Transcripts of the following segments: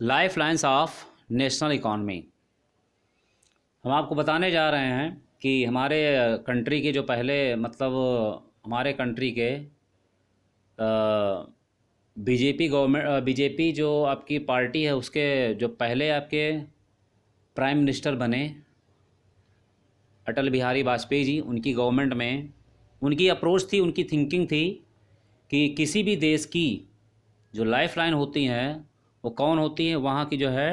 Life lines of national economy. हम आपको बताने जा रहे हैं कि हमारे कंट्री के जो पहले हमारे कंट्री के बीजेपी गवर्नमेंट बीजेपी जो आपकी पार्टी है उसके जो पहले आपके प्राइम मिनिस्टर बने अटल बिहारी वाजपेयी जी, उनकी गवर्नमेंट में उनकी अप्रोच थी, उनकी थिंकिंग थी कि किसी भी देश की जो लाइफ लाइन होती हैं वो कौन होती हैं, वहाँ की जो है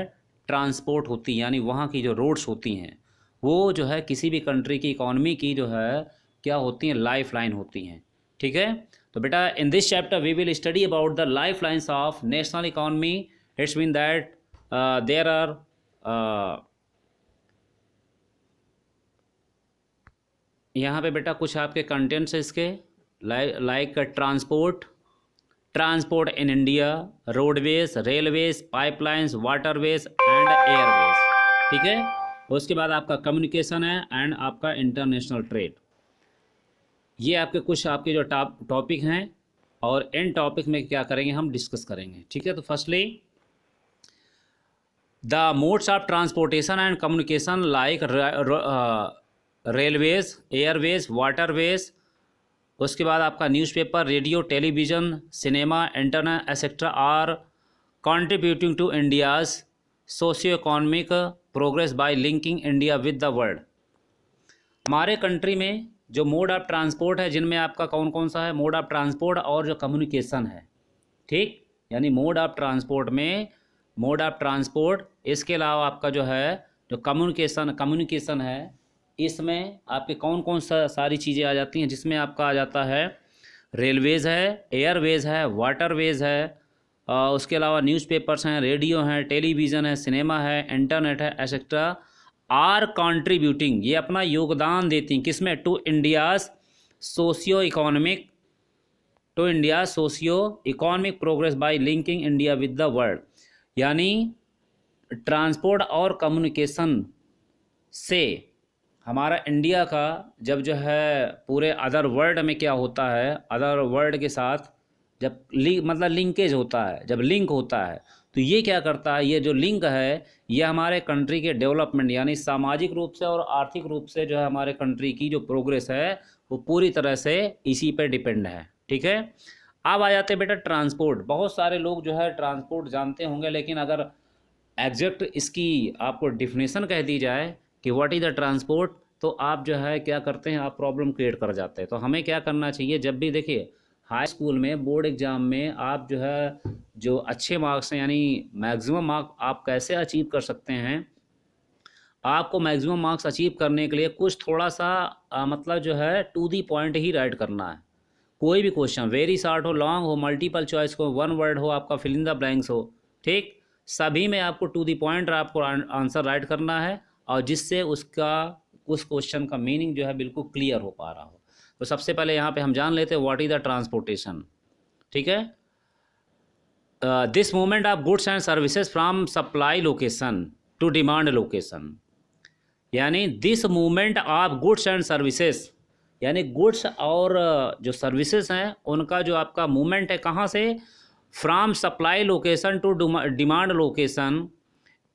ट्रांसपोर्ट होती है, यानी वहाँ की जो रोड्स होती हैं वो जो है किसी भी कंट्री की इकॉनमी की जो है क्या होती हैं, लाइफ लाइन होती हैं। ठीक है, तो बेटा in this chapter we will study about the lifelines of national economy. It's mean that there are यहाँ पे बेटा कुछ आपके कंटेंट्स है इसके, like transport in India, roadways, railways, pipelines, waterways and airways. ठीक है, उसके बाद आपका कम्युनिकेशन है एंड आपका इंटरनेशनल ट्रेड। ये आपके कुछ आपके जो टॉपिक हैं और इन टॉपिक में क्या करेंगे हम डिस्कस करेंगे। ठीक है, तो firstly the modes of transportation and communication like railways, airways, waterways. उसके बाद आपका newspaper, radio, television, cinema, internet etcetera are contributing to India's socio economic progress by linking India with the world. हमारे country में जो mode of transport है, जिनमें आपका कौन कौन सा है, मोड ऑफ ट्रांसपोर्ट और जो कम्युनिकेशन है। ठीक, यानी मोड ऑफ ट्रांसपोर्ट में मोड ऑफ ट्रांसपोर्ट, इसके अलावा आपका जो है जो कम्युनिकेशन है, इसमें आपके कौन कौन सा सारी चीज़ें आ जाती हैं, जिसमें आपका आ जाता है रेलवेज है, एयरवेज है, वाटरवेज है, उसके अलावा न्यूज़पेपर्स हैं, रेडियो हैं, टेलीविज़न है, सिनेमा है, इंटरनेट है, एक्सेट्रा आर कंट्रीब्यूटिंग, ये अपना योगदान देती हैं किसमें, to India's socio economic progress by linking India with the world. यानी ट्रांसपोर्ट और कम्युनिकेशन से हमारा इंडिया का जब जो है पूरे अदर वर्ल्ड में क्या होता है, अदर वर्ल्ड के साथ जब लिंकेज होता है, जब लिंक होता है, तो ये क्या करता है, ये जो लिंक है ये हमारे कंट्री के डेवलपमेंट यानी सामाजिक रूप से और आर्थिक रूप से जो है हमारे कंट्री की जो प्रोग्रेस है वो पूरी तरह से इसी पे डिपेंड है। ठीक है, अब आ जाते हैं बेटा ट्रांसपोर्ट। बहुत सारे लोग जो है ट्रांसपोर्ट जानते होंगे, लेकिन अगर एग्जैक्ट इसकी आपको डिफिनेशन कह दी जाए कि व्हाट इज़ द ट्रांसपोर्ट, तो आप जो है क्या करते हैं, आप प्रॉब्लम क्रिएट कर जाते हैं। तो हमें क्या करना चाहिए, जब भी देखिए हाई स्कूल में बोर्ड एग्ज़ाम में आप जो है जो अच्छे मार्क्स हैं, यानी मैक्सिमम मार्क आप कैसे अचीव कर सकते हैं, आपको मैक्सिमम मार्क्स अचीव करने के लिए कुछ थोड़ा सा मतलब जो है टू दी पॉइंट ही राइट करना है। कोई भी क्वेश्चन वेरी शॉर्ट हो, लॉन्ग हो, मल्टीपल चॉइस हो, वन वर्ड हो, आपका फिल इन द ब्लैंक्स हो, ठीक, सभी में आपको टू दी पॉइंट आपको आंसर राइट करना है, और जिससे उसका उस क्वेश्चन का मीनिंग जो है बिल्कुल क्लियर हो पा रहा हो। तो सबसे पहले यहाँ पे हम जान लेते हैं व्हाट इज़ द ट्रांसपोर्टेशन। ठीक है, this movement of goods and services from supply location to demand location. यानी this movement of goods and services, यानी गुड्स और जो सर्विसेज हैं उनका जो आपका मूवमेंट है कहाँ से, from supply location to demand location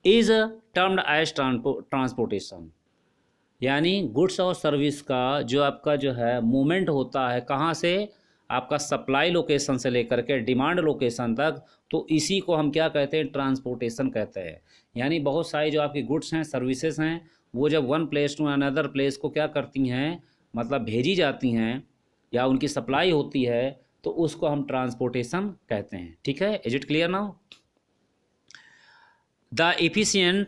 is termed as transportation. यानी गुड्स और सर्विस का जो आपका जो है मूवमेंट होता है कहाँ से, आपका सप्लाई लोकेशन से लेकर के डिमांड लोकेशन तक, तो इसी को हम क्या कहते हैं, ट्रांसपोर्टेशन कहते हैं। यानी बहुत सारी जो आपकी गुड्स हैं, सर्विसेज हैं, वो जब one place to another place को क्या करती हैं, मतलब भेजी जाती हैं या उनकी सप्लाई होती है, तो उसको हम ट्रांसपोर्टेशन कहते हैं। ठीक है, is it clear now? The efficient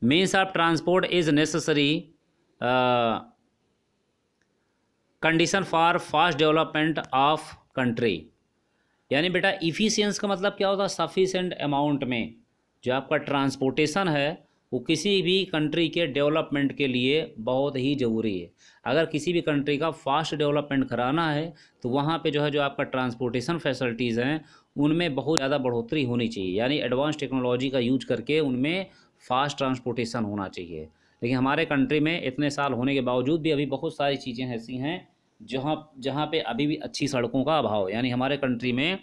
means of transport is necessary condition for fast development of country। यानी बेटा इफ़िशियंस का मतलब क्या होता है, सफिशेंट अमाउंट में जो आपका ट्रांसपोर्टेशन है वो किसी भी कंट्री के डेवलपमेंट के लिए बहुत ही ज़रूरी है। अगर किसी भी कंट्री का फास्ट डेवलपमेंट कराना है तो वहाँ पे जो है जो आपका ट्रांसपोर्टेशन फैसिलिटीज़ हैं उनमें बहुत ज़्यादा बढ़ोतरी होनी चाहिए, यानी एडवांस टेक्नोलॉजी का यूज करके उनमें फास्ट ट्रांसपोर्टेशन होना चाहिए। लेकिन हमारे कंट्री में इतने साल होने के बावजूद भी अभी बहुत सारी चीज़ें ऐसी हैं जहाँ जहाँ पे अभी भी अच्छी सड़कों का अभाव है। यानी हमारे कंट्री में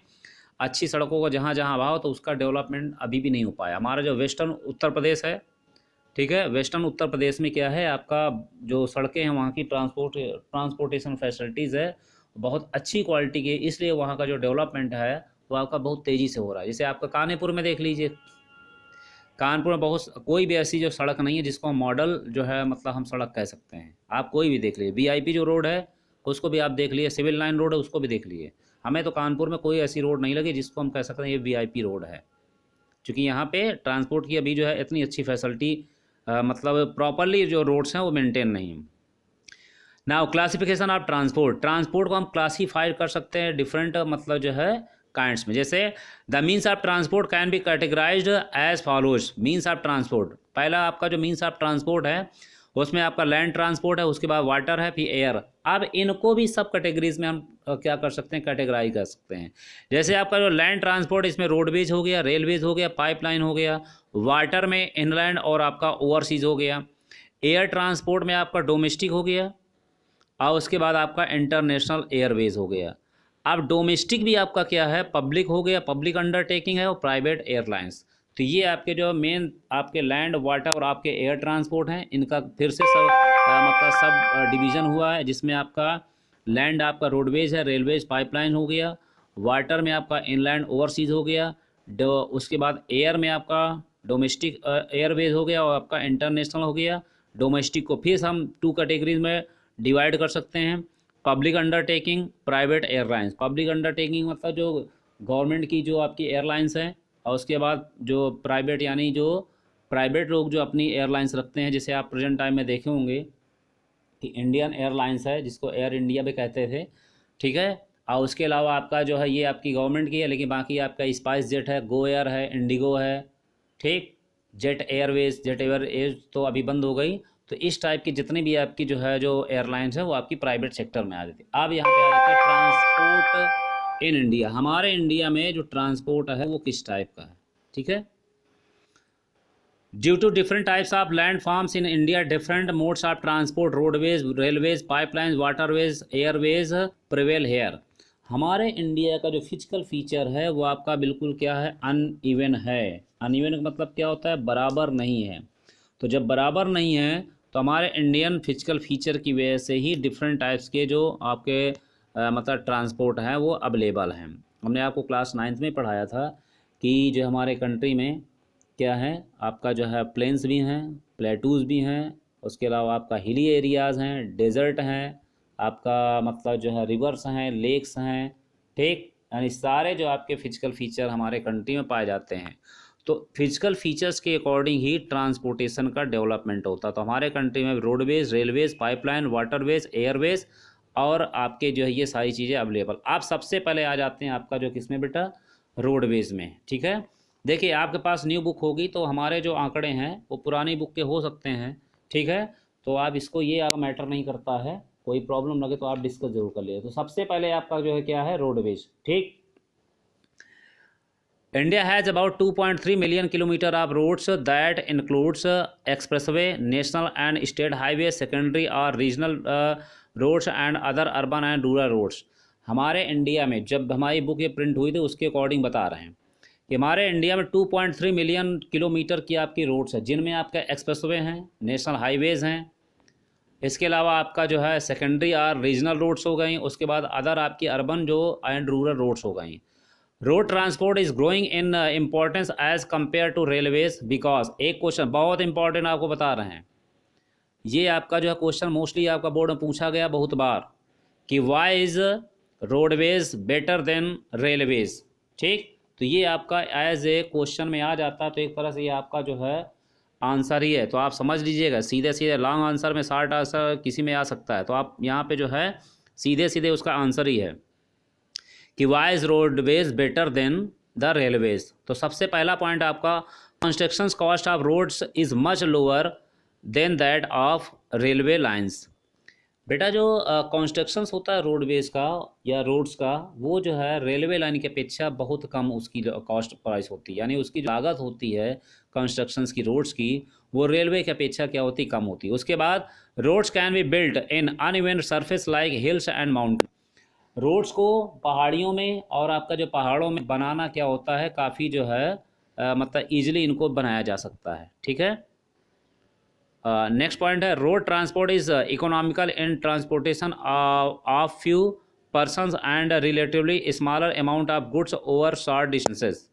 अच्छी सड़कों का जहाँ जहाँ अभाव, तो उसका डेवलपमेंट अभी भी नहीं हो पाया। हमारा जो वेस्टर्न उत्तर प्रदेश है, ठीक है, वेस्टर्न उत्तर प्रदेश में क्या है, आपका जो सड़कें हैं वहाँ की ट्रांसपोर्टेशन फैसिलिटीज़ है बहुत अच्छी क्वालिटी की है, इसलिए वहाँ का जो डेवलपमेंट है वो आपका बहुत तेज़ी से हो रहा है। जैसे आपका कानपुर में देख लीजिए, कानपुर में बहुत कोई भी ऐसी जो सड़क नहीं है जिसको हम मॉडल जो है मतलब हम सड़क कह सकते हैं। आप कोई भी देख लीजिए, वीआईपी जो रोड है उसको भी आप देख लिए, सिविल लाइन रोड है उसको भी देख लिए। हमें तो कानपुर में कोई ऐसी रोड नहीं लगी जिसको हम कह सकते हैं ये वीआईपी रोड है, क्योंकि यहाँ पे ट्रांसपोर्ट की अभी जो है इतनी अच्छी फैसिलिटी मतलब प्रॉपरली जो रोड्स हैं वो मेंटेन नहीं है। Now classification of transport, transport को हम क्लासीफाई कर सकते हैं डिफरेंट मतलब जो है काइंड्स में। जैसे the means of transport can be categorised as follows. Means of transport, पहला आपका जो मीन्स ऑफ ट्रांसपोर्ट है उसमें आपका लैंड ट्रांसपोर्ट है, उसके बाद वाटर है, फिर एयर। अब इनको भी सब कैटेगरीज में हम क्या कर सकते हैं, कैटेगराइज कर सकते हैं। जैसे आपका जो लैंड ट्रांसपोर्ट, इसमें रोडवेज हो गया, रेलवेज हो गया, पाइपलाइन हो गया। वाटर में इनलैंड और आपका ओवरसीज हो गया। एयर ट्रांसपोर्ट में आपका डोमेस्टिक हो गया, और उसके बाद आपका इंटरनेशनल एयरवेज हो गया। अब डोमेस्टिक भी आपका क्या है, पब्लिक हो गया, पब्लिक अंडरटेकिंग है, और प्राइवेट एयरलाइंस। तो ये आपके जो मेन आपके लैंड, वाटर और आपके एयर ट्रांसपोर्ट हैं, इनका फिर से सब मतलब सब डिवीज़न हुआ है, जिसमें आपका लैंड आपका रोडवेज है, रेलवेज, पाइपलाइन हो गया। वाटर में आपका इनलैंड ओवरसीज हो गया। उसके बाद एयर में आपका डोमेस्टिक एयरवेज हो गया, और आपका इंटरनेशनल हो गया। डोमेस्टिक को फिर हम 2 कैटेगरीज में डिवाइड कर सकते हैं, public undertaking, private airlines. Public undertaking मतलब जो गवर्नमेंट की जो आपकी एयरलाइंस हैं, और उसके बाद जो प्राइवेट यानी जो प्राइवेट लोग जो अपनी एयरलाइंस रखते हैं। जैसे आप प्रेजेंट टाइम में देखे होंगे कि इंडियन एयरलाइंस है, जिसको एयर इंडिया भी कहते थे, ठीक है। और उसके अलावा आपका जो है ये आपकी गवर्नमेंट की है, लेकिन बाकी आपका स्पाइस जेट है, गो एयर है, इंडिगो है, ठीक। जेट एयरवेज तो अभी बंद हो गई। तो इस टाइप की जितनी भी आपकी जो है जो एयरलाइंस है वो आपकी प्राइवेट सेक्टर में आ जाती है। अब यहाँ पे आ जाता है ट्रांसपोर्ट इन इंडिया। हमारे इंडिया में जो ट्रांसपोर्ट है वो किस टाइप का है, ठीक है। Due to different types of landforms in India, different modes of transport, roadways, railways, pipelines, waterways, airways prevail here. हमारे इंडिया का जो फिजिकल फीचर है वो आपका बिल्कुल क्या है, अनइवन है। अनइवन का मतलब क्या होता है, बराबर नहीं है। तो जब बराबर नहीं है तो हमारे इंडियन फिजिकल फीचर की वजह से ही डिफरेंट टाइप्स के जो आपके मतलब ट्रांसपोर्ट हैं वो अवेलेबल हैं। हमने आपको क्लास 9th में पढ़ाया था कि जो हमारे कंट्री में क्या है, आपका जो है प्लेन्स भी हैं, प्लेटूज़ भी हैं, उसके अलावा आपका हिली एरियाज़ हैं, डेजर्ट हैं, आपका मतलब जो है रिवर्स हैं, लेक्स हैं, ठीक। यानी सारे जो आपके फिजिकल फीचर हमारे कंट्री में पाए जाते हैं। तो फिजिकल फीचर्स के अकॉर्डिंग ही ट्रांसपोर्टेशन का डेवलपमेंट होता है। तो हमारे कंट्री में roadways, railways, pipeline, waterways, Airways और आपके जो है ये सारी चीज़ें अवेलेबल। आप सबसे पहले आ जाते हैं आपका जो किसमें बेटा, रोडवेज में, ठीक है। देखिए आपके पास न्यू बुक होगी तो हमारे जो आंकड़े हैं वो पुरानी बुक के हो सकते हैं, ठीक है। तो आप इसको ये आप मैटर नहीं करता है, कोई प्रॉब्लम लगे तो आप डिस्कस जरूर कर लिए। तो सबसे पहले आपका जो है क्या है, रोडवेज, ठीक। India has about 2.3 million kilometer of roads that includes expressway, national and state highways, secondary or regional roads and other urban and rural roads। हमारे इंडिया में जब हमारी बुक ये प्रिंट हुई थी उसके अकॉर्डिंग बता रहे हैं कि हमारे इंडिया में 2.3 मिलियन किलोमीटर की आपकी रोड्स है, जिनमें आपका एक्सप्रेसवे हैं, नेशनल हाईवेज़ हैं, इसके अलावा आपका जो है सेकेंडरी और रीजनल रोड्स हो गई, उसके बाद अदर आपकी अर्बन जो एंड रूरल रोड्स हो गई। Road transport is growing in importance as compare to railways because, एक क्वेश्चन बहुत इंपॉर्टेंट आपको बता रहे हैं, ये आपका जो है क्वेश्चन मोस्टली आपका बोर्ड में पूछा गया बहुत बार कि why is roadways better than railways, ठीक। तो ये आपका एज ए क्वेश्चन में आ जाता है। तो एक तरह से ये आपका जो है आंसर ही है। तो आप समझ लीजिएगा, सीधे सीधे लॉन्ग आंसर में शॉर्ट आंसर किसी में आ सकता है, तो आप यहाँ पे जो है सीधे सीधे उसका आंसर ही है कि why is roadways better than the railways. तो सबसे पहला पॉइंट आपका, construction cost of roads is much lower than that of railway lines. बेटा जो कंस्ट्रक्शंस होता है रोडवेज का या रोड्स का, वो जो है रेलवे लाइन की अपेक्षा बहुत कम उसकी कॉस्ट प्राइस होती है, यानी उसकी जो लागत होती है कंस्ट्रक्शंस की रोड्स की, वो रेलवे की अपेक्षा क्या होती, कम होती है। उसके बाद roads can be built in uneven surface like hills and mountain. Roads को पहाड़ियों में और आपका जो पहाड़ों में बनाना क्या होता है, काफ़ी जो है मतलब ईजिली इनको बनाया जा सकता है। ठीक है। नेक्स्ट पॉइंट है road transport is economical in transportation of few persons and relatively smaller amount of goods over short distances.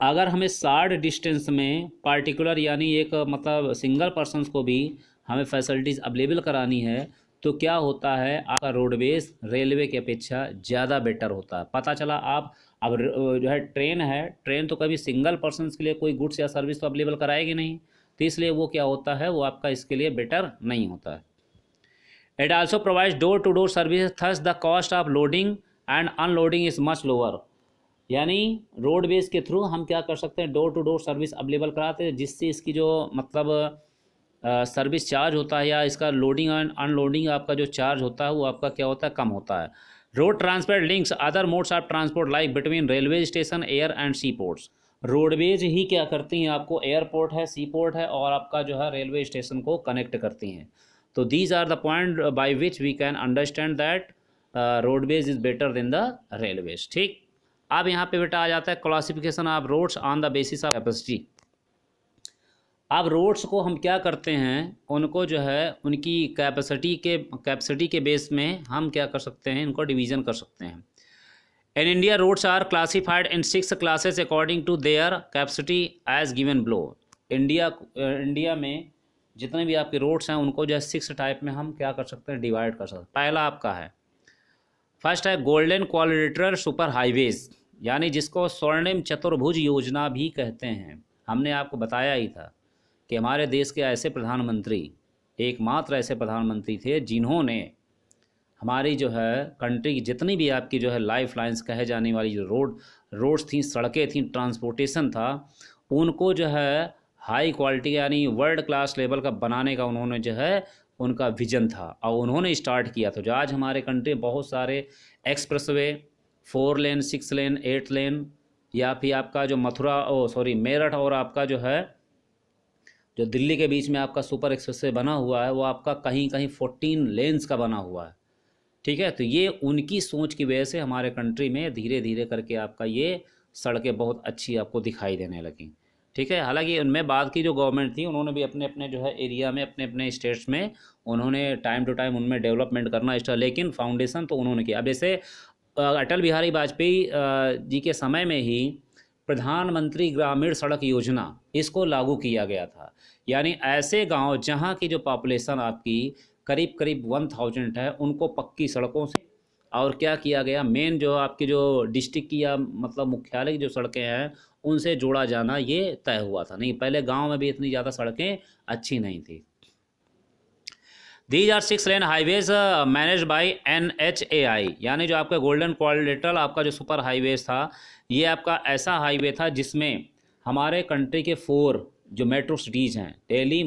अगर हमें शॉर्ट डिस्टेंस में पार्टिकुलर यानी एक मतलब सिंगल पर्सनस को भी हमें फैसिलिटीज़ अवेलेबल करानी है तो क्या होता है, आपका रोडवेज रेलवे की अपेक्षा ज़्यादा बेटर होता है। पता चला आप अब जो है ट्रेन तो कभी सिंगल पर्सन के लिए कोई गुड्स या सर्विस तो अवेलेबल कराएगी नहीं, तो इसलिए वो क्या होता है, वो आपका इसके लिए बेटर नहीं होता है। It also provides door to door service, thus the cost of loading and unloading is much lower. यानी रोडवेज के थ्रू हम क्या कर सकते हैं, door to door service available कराते हैं, जिससे इसकी जो मतलब सर्विस चार्ज होता है या इसका लोडिंग एंड अनलोडिंग आपका जो चार्ज होता है वो आपका क्या होता है, कम होता है। Road transport links other modes of transport like between railway station, air and sea ports. Roadways ही क्या करती हैं, आपको एयरपोर्ट है, सी पोर्ट है और आपका जो है रेलवे स्टेशन को कनेक्ट करती हैं। तो these are the point by which we can understand that roadways is better than the railways. ठीक। अब यहाँ पे बेटा आ जाता है classification of roads on the basis of capacity. अब रोड्स को हम क्या करते हैं, उनको जो है उनकी कैपेसिटी के बेस में हम क्या कर सकते हैं, इनको डिवीज़न कर सकते हैं। In India roads are classified in 6 classes according to their capacity as given below. India में जितने भी आपके रोड्स हैं उनको जो है 6 टाइप में हम क्या कर सकते हैं, डिवाइड कर सकते हैं। पहला आपका है, फर्स्ट है गोल्डन क्वाड्रिलेटरल सुपर हाईवेज, यानी जिसको स्वर्णिम चतुर्भुज योजना भी कहते हैं। हमने आपको बताया ही था कि हमारे देश के ऐसे प्रधानमंत्री, एकमात्र ऐसे प्रधानमंत्री थे जिन्होंने हमारी जो है कंट्री की जितनी भी आपकी जो है लाइफ लाइन्स कहे जाने वाली जो रोड्स थी, सड़कें थी, ट्रांसपोर्टेशन था, उनको जो है हाई क्वालिटी यानी वर्ल्ड क्लास लेवल का बनाने का उन्होंने जो है उनका विजन था और उन्होंने स्टार्ट किया। तो जो आज हमारे कंट्री में बहुत सारे एक्सप्रेसवे 4 लेन 6 लेन 8 लेन या फिर आपका जो मेरठ और आपका जो है जो दिल्ली के बीच में आपका सुपर एक्सप्रेसवे बना हुआ है वो आपका कहीं कहीं 14 लेन्स का बना हुआ है। ठीक है। तो ये उनकी सोच की वजह से हमारे कंट्री में धीरे धीरे करके आपका ये सड़कें बहुत अच्छी आपको दिखाई देने लगी। ठीक है। हालांकि उनमें बाद की जो गवर्नमेंट थी उन्होंने भी अपने अपने जो है एरिया में अपने अपने स्टेट्स में उन्होंने टाइम टू टाइम उनमें डेवलपमेंट करना स्टार्ट, लेकिन फाउंडेशन तो उन्होंने किया। अब जैसे अटल बिहारी वाजपेयी जी के समय में ही प्रधानमंत्री ग्रामीण सड़क योजना इसको लागू किया गया था। यानी ऐसे गांव जहां की जो पॉपुलेशन आपकी करीब करीब 1000 है उनको पक्की सड़कों से और क्या किया गया, मेन जो आपकी जो डिस्ट्रिक्ट की या मतलब मुख्यालय की जो सड़कें हैं उनसे जोड़ा जाना ये तय हुआ था। नहीं, पहले गांव में भी इतनी ज़्यादा सड़कें अच्छी नहीं थी। These are 6 lane highways manage by NHAI, यानी जो आपका गोल्डन क्वाड्रिलेटरल आपका जो सुपर हाईवेज था, ये आपका ऐसा हाईवे था जिसमें हमारे कंट्री के 4 जो मेट्रो सिटीज़ हैं, Delhi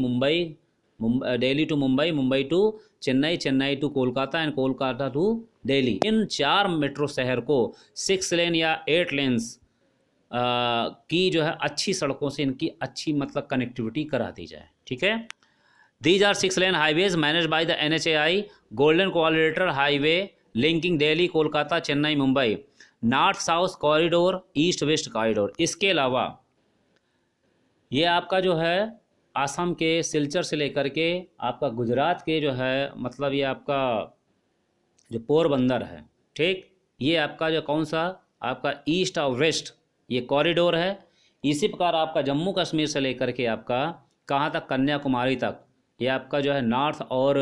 to Mumbai, Mumbai to Chennai, Chennai to Kolkata and Kolkata to Delhi, इन 4 मेट्रो शहर को 6 लेन या 8 लेन्स की जो है अच्छी सड़कों से इनकी अच्छी मतलब कनेक्टिविटी करा दी जाए। ठीक है। These are 6 lane highways manage by the NHAI, golden quadrilateral highway linking Delhi, Kolkata, Chennai, Mumbai, north south corridor, east west corridor. इसके अलावा ये आपका जो है आसाम के सिलचर से लेकर के आपका गुजरात के जो है मतलब ये आपका जो पोरबंदर है, ठीक, ये आपका जो कौन सा आपका ईस्ट और वेस्ट ये कॉरिडोर है। इसी प्रकार आपका जम्मू कश्मीर से लेकर के आपका कहाँ तक, कन्याकुमारी तक, ये आपका जो है नॉर्थ और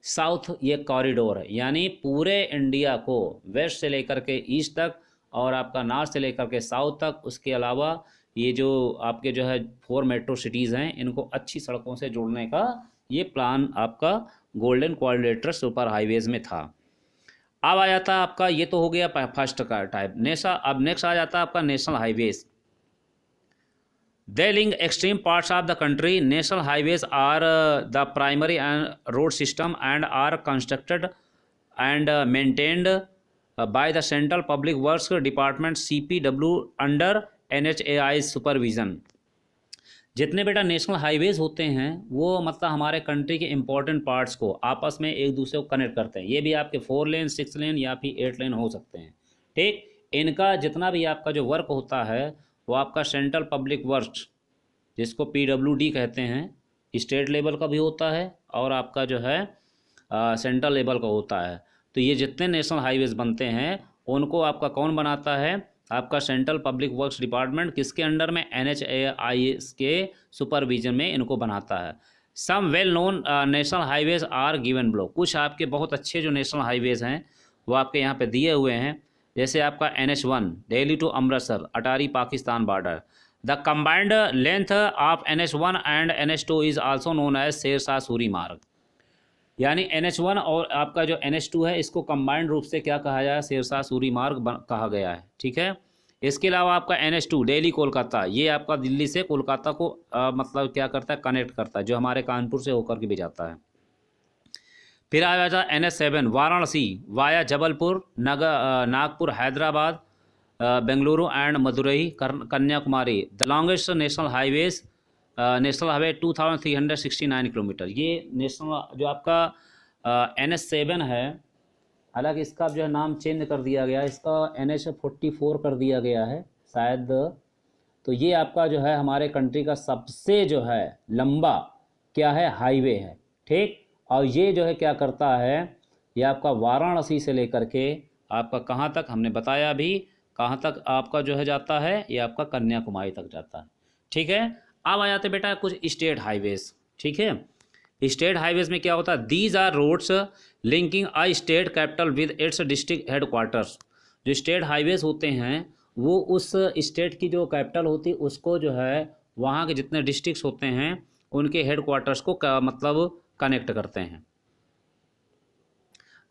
साउथ ये कॉरिडोर है। यानी पूरे इंडिया को वेस्ट से लेकर के ईस्ट तक और आपका नॉर्थ से लेकर के साउथ तक, उसके अलावा ये जो आपके जो है 4 मेट्रो सिटीज़ हैं इनको अच्छी सड़कों से जोड़ने का ये प्लान आपका गोल्डन क्वाड्रिलेटरल सुपर हाईवेज में था। अब आ जाता है आपका, ये तो हो गया फर्स्ट का टाइप। अब नेक्स्ट आ जाता है आपका national highways. They link extreme parts of the country. National highways are the primary road system and are constructed and maintained by the Central Public Works Department CPW under NHAI's supervision. जितने बेटा national highways होते हैं वो मतलब हमारे country के important parts को आपस में एक दूसरे को कनेक्ट करते हैं। ये भी आपके 4 लेन 6 लेन या फिर 8 लेन हो सकते हैं। ठीक, इनका जितना भी आपका जो वर्क होता है वो आपका सेंट्रल पब्लिक वर्क्स, जिसको PWD कहते हैं, स्टेट लेवल का भी होता है और आपका जो है सेंट्रल लेवल का होता है। तो ये जितने नेशनल हाईवेज बनते हैं उनको आपका कौन बनाता है? आपका सेंट्रल पब्लिक वर्क्स डिपार्टमेंट, किसके अंडर में? NHAI के सुपरविजन में इनको बनाता है। Some well known national highways are given below. कुछ आपके बहुत अच्छे जो नेशनल हाईवेज हैं वो आपके यहाँ पे दिए हुए हैं। जैसे आपका NH1 Delhi to Amritsar, Attari Pakistan border. The combined length of NH1 and NH2 is also known as Sher Shah Suri Marg. यानी NH1 और आपका जो NH2 है इसको कंबाइंड रूप से क्या कहा जाए? शेरशाह सूरी मार्ग कहा गया है। ठीक है, इसके अलावा आपका NH2 दिल्ली कोलकाता, ये आपका दिल्ली से कोलकाता को मतलब क्या करता है? कनेक्ट करता है, जो हमारे कानपुर से होकर के भी जाता है। फिर आ जाता है NH7 Varanasi via Jabalpur, Nagpur, Hyderabad, Bengaluru and Madurai, Kanyakumari. The longest national highways, national highway 2369 kilometre. ये नेशनल जो आपका NH7 है, हालांकि इसका जो है नाम चेंज कर दिया गया है, इसका NH44 कर दिया गया है शायद। तो ये आपका जो है हमारे कंट्री का सबसे जो है लंबा क्या है? हाईवे है। ठीक, और ये जो है क्या करता है? ये आपका वाराणसी से लेकर के आपका कहाँ तक हमने बताया अभी, कहाँ तक आपका जो है जाता है? ये आपका कन्याकुमारी तक जाता है। ठीक है, अब आ जाते बेटा कुछ स्टेट हाईवेज। ठीक है, स्टेट हाईवेज में क्या होता है? These are roads linking a state capital with its district headquarters. जो स्टेट हाईवेज होते हैं वो उस स्टेट की जो कैपिटल होती है उसको जो है वहाँ के जितने डिस्ट्रिक्ट्स होते हैं उनके हेडक्वार्टर्स को मतलब कनेक्ट करते हैं।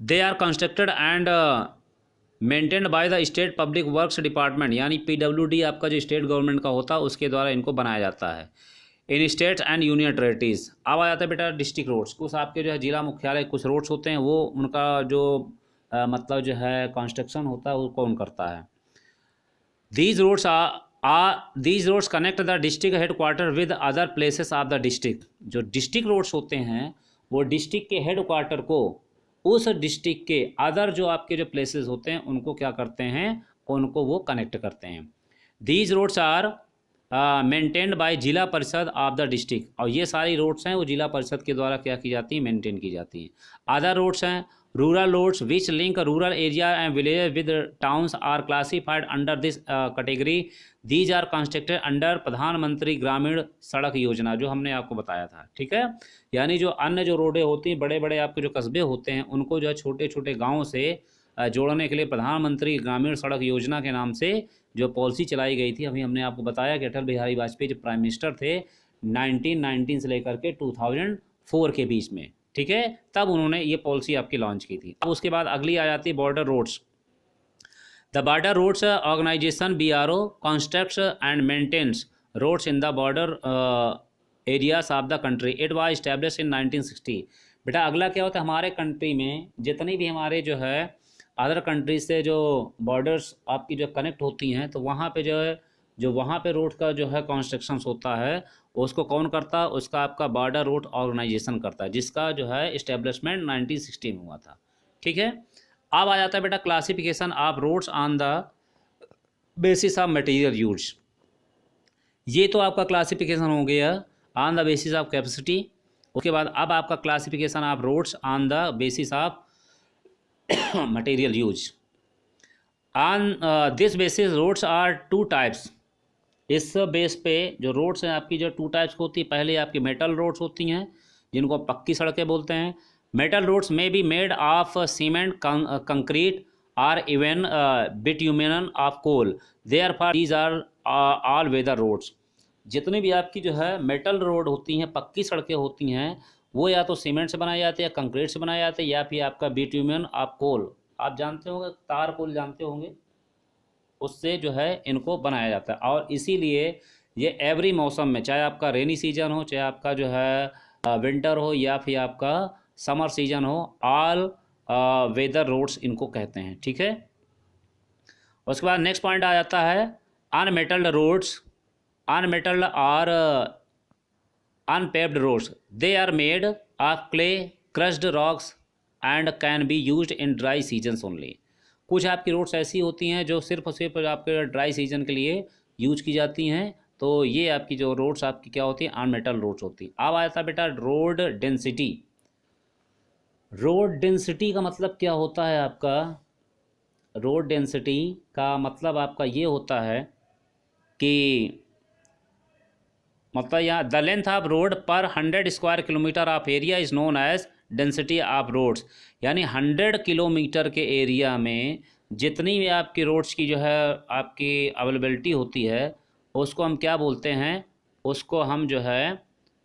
They are constructed and maintained by the state public works department, यानी PWD आपका जो स्टेट गवर्नमेंट का होता है उसके द्वारा इनको बनाया जाता है। इन स्टेट्स एंड यूनियन टेरिटरीज। अब आ जाता है बेटा डिस्ट्रिक्ट रोड्स। कुछ आपके जो है जिला मुख्यालय कुछ रोड्स होते हैं वो उनका जो मतलब जो है कंस्ट्रक्शन होता है वो कौन करता है? These roads these roads connect the district headquarter with other places of the district। जो डिस्ट्रिक्ट रोड्स होते हैं वो डिस्ट्रिक्ट के हेडक्वार्टर को उस डिस्ट्रिक्ट के अदर जो आपके जो प्लेसेस होते हैं उनको क्या करते हैं? उनको वो कनेक्ट करते हैं। These roads are maintained by Zila Parishad of the district. और ये सारी रोड्स हैं वो जिला परिषद के द्वारा क्या की जाती हैं? मेंटेन की जाती हैं। अदर रोड्स हैं rural roads which link rural area and village with towns are classified under this category. These are constructed under Pradhan Mantri Gramin सड़क योजना, जो हमने आपको बताया था। ठीक है, यानी जो अन्य जो रोडें होती हैं, बड़े बड़े आपके जो कस्बे होते हैं उनको जो है छोटे छोटे गाँव से जोड़ने के लिए प्रधानमंत्री ग्रामीण सड़क योजना के नाम से जो पॉलिसी चलाई गई थी। अभी हमने आपको बताया कि अटल बिहारी वाजपेयी जो प्राइम मिनिस्टर थे 1919 से लेकर के 2004 के बीच में, ठीक है, तब उन्होंने ये पॉलिसी आपकी लॉन्च की थी। अब उसके बाद अगली आ जाती है border roads. The border roads organisation BRO constructs and maintains roads in the border areas of the country. It was established in 1960। बेटा अगला क्या होता है? हमारे कंट्री में जितनी भी हमारे जो है अदर कंट्रीज से जो बॉर्डर्स आपकी जो कनेक्ट होती हैं तो वहाँ पे जो है जो वहाँ पे रोड का जो है कंस्ट्रक्शंस होता है उसको कौन करता है? उसका आपका बॉर्डर रोड ऑर्गेनाइजेशन करता है, जिसका जो है इस्टेब्लिशमेंट 1960 में हुआ था। ठीक है, अब आ जाता है बेटा classification of roads on the basis of material use. ये तो आपका क्लासिफिकेशन हो गया on the basis of capacity. उसके बाद अब आपका classification of roads on the basis of material use. On this basis roads are 2 types. इस बेस पे जो रोड्स हैं आपकी जो 2 टाइप्स होती है, पहले आपकी मेटल रोड्स होती हैं जिनको पक्की सड़कें बोलते हैं। मेटल रोड्स में be made of cement, concrete or even bitumen of coal, therefore these are all weather roads. जितनी भी आपकी जो है मेटल रोड होती हैं, पक्की सड़कें होती हैं, वो या तो सीमेंट से बनाए जाते हैं या कंक्रीट से बनाए जाते हैं या फिर आपका बिट्यूमेन ऑफ कोल, आप जानते होंगे, तार कोल जानते होंगे, उससे जो है इनको बनाया जाता है। और इसीलिए ये एवरी मौसम में, चाहे आपका रेनी सीजन हो, चाहे आपका जो है विंटर हो या फिर आपका समर सीजन हो, ऑल वेदर रोड्स इनको कहते हैं। ठीक है, उसके बाद नेक्स्ट पॉइंट आ जाता है unmetalled roads. Unmetalled are unpaved roads, they are made of clay, crushed rocks and can be used in dry seasons only. कुछ आपकी रोड्स ऐसी होती हैं जो सिर्फ और सिर्फ आपके ड्राई सीजन के लिए यूज की जाती हैं। तो ये आपकी जो रोड्स आपकी क्या होती हैं, अनमेटल रोड्स होती हैं। अब आता बेटा रोड डेंसिटी। रोड डेंसिटी का मतलब क्या होता है आपका? रोड डेंसिटी का मतलब आपका ये होता है कि मतलब यहाँ द लेंथ ऑफ रोड पर 100 square kilometre of area is known as density of roads. यानी 100 किलोमीटर के एरिया में जितनी भी आपकी रोड्स की जो है आपकी अवेलेबिलिटी होती है उसको हम क्या बोलते हैं? उसको हम जो है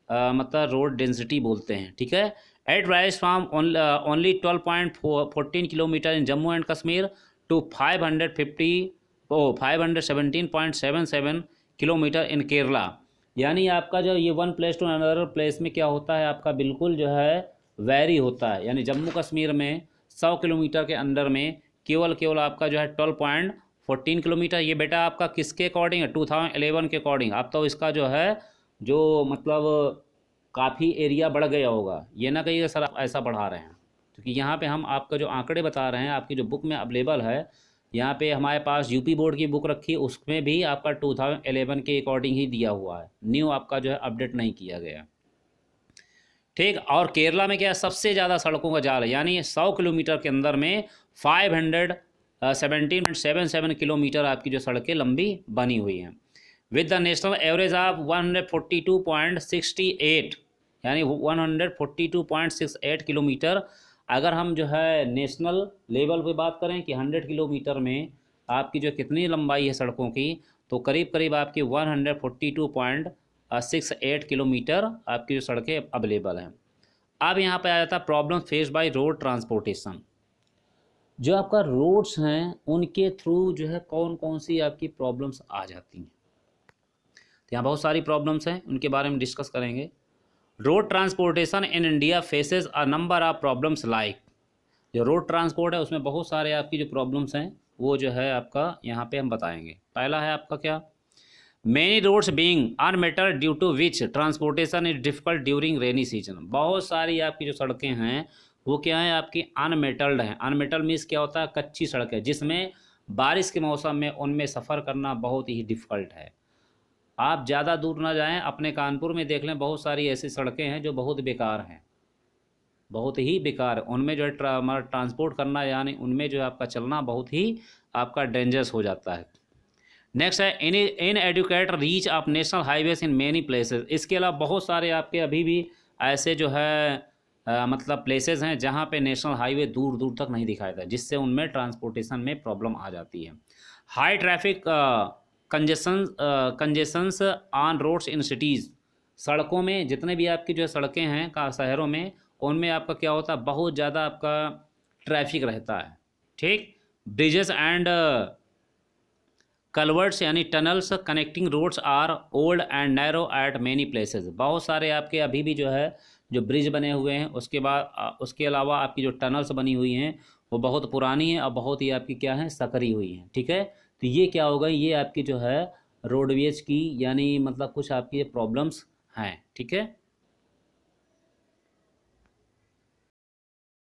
मतलब रोड डेंसिटी बोलते हैं। ठीक है। It rise from only 12.14 kilometre in Jammu and Kashmir to 517.77 kilometre in Kerala. यानी आपका जो ये one place to another place में क्या होता है आपका बिल्कुल जो है वैरी होता है। यानी जम्मू कश्मीर में 100 किलोमीटर के अंदर में केवल आपका जो है 12.14 किलोमीटर। ये बेटा आपका किसके अकॉर्डिंग है? 2011 के अकॉर्डिंग। अब तो इसका जो है जो मतलब काफ़ी एरिया बढ़ गया होगा। ये ना कहिएगा सर आप ऐसा बढ़ा रहे हैं, क्योंकि यहाँ पे हम आपका जो आंकड़े बता रहे हैं आपकी जो बुक में अवेलेबल है, यहाँ पे हमारे पास यूपी बोर्ड की बुक रखी है, उसमें भी आपका 2011 के अकॉर्डिंग ही दिया हुआ है, न्यू आपका जो है अपडेट नहीं किया गया। ठीक। और केरला में क्या है? सबसे ज़्यादा सड़कों का जाल है। यानी 100 किलोमीटर के अंदर में 517.77 किलोमीटर आपकी जो सड़कें लंबी बनी हुई हैं, with the national average of 142.68 यानी 142.68 किलोमीटर। अगर हम जो है नेशनल लेवल पे बात करें कि 100 किलोमीटर में आपकी जो कितनी लंबाई है सड़कों की, तो करीब करीब आपकी 142.68 किलोमीटर आपकी जो सड़कें अवेलेबल हैं। अब यहाँ पे आ जाता है problem face by road transportation. जो आपका रोड्स हैं उनके थ्रू जो है कौन कौन सी आपकी प्रॉब्लम्स आ जाती हैं। तो यहाँ बहुत सारी प्रॉब्लम्स हैं, उनके बारे में डिस्कस करेंगे। Road transportation in India faces a number of problems like. जो रोड ट्रांसपोर्ट है उसमें बहुत सारे आपकी जो प्रॉब्लम्स हैं वो जो है आपका यहाँ पे हम बताएंगे। पहला है आपका क्या? Many roads being unmetalled due to which transportation is difficult during rainy season. बहुत सारी आपकी जो सड़कें हैं वो क्या है आपकी अनमेटल्ड हैं। अनमेटल मीन्स क्या होता है? कच्ची सड़कें, जिसमें बारिश के मौसम में उनमें सफ़र करना बहुत ही डिफ़िकल्ट है। आप ज़्यादा दूर ना जाएं, अपने कानपुर में देख लें, बहुत सारी ऐसी सड़कें हैं जो बहुत बेकार हैं, बहुत ही बेकार। उनमें जो है ट्रांसपोर्ट करना यानी उनमें जो है आपका चलना बहुत ही आपका डेंजरस हो जाता है। नेक्स्ट है inadequate reach of national highways in many places. इसके अलावा बहुत सारे आपके अभी भी ऐसे जो है मतलब प्लेसेस हैं जहाँ पे नेशनल हाईवे दूर दूर तक नहीं दिखाई देता, जिससे उनमें ट्रांसपोर्टेशन में प्रॉब्लम आ जाती है। High traffic congestions on roads in cities. सड़कों में जितने भी आपकी जो सड़कें हैं का शहरों में, उनमें आपका क्या होता है? बहुत ज़्यादा आपका ट्रैफिक रहता है। ठीक। ब्रिजेस एंड कलवर्ट्स यानी tunnels connecting roads are old and narrow at many places. बहुत सारे आपके अभी भी जो है जो ब्रिज बने हुए हैं, उसके बाद उसके अलावा आपकी जो टनल्स बनी हुई हैं वो बहुत पुरानी हैं और बहुत ही आपकी क्या है सकरी हुई हैं। ठीक है। तो ये क्या होगा? ये आपकी जो है रोडवेज की यानी मतलब कुछ आपकी प्रॉब्लम्स हैं। ठीक है।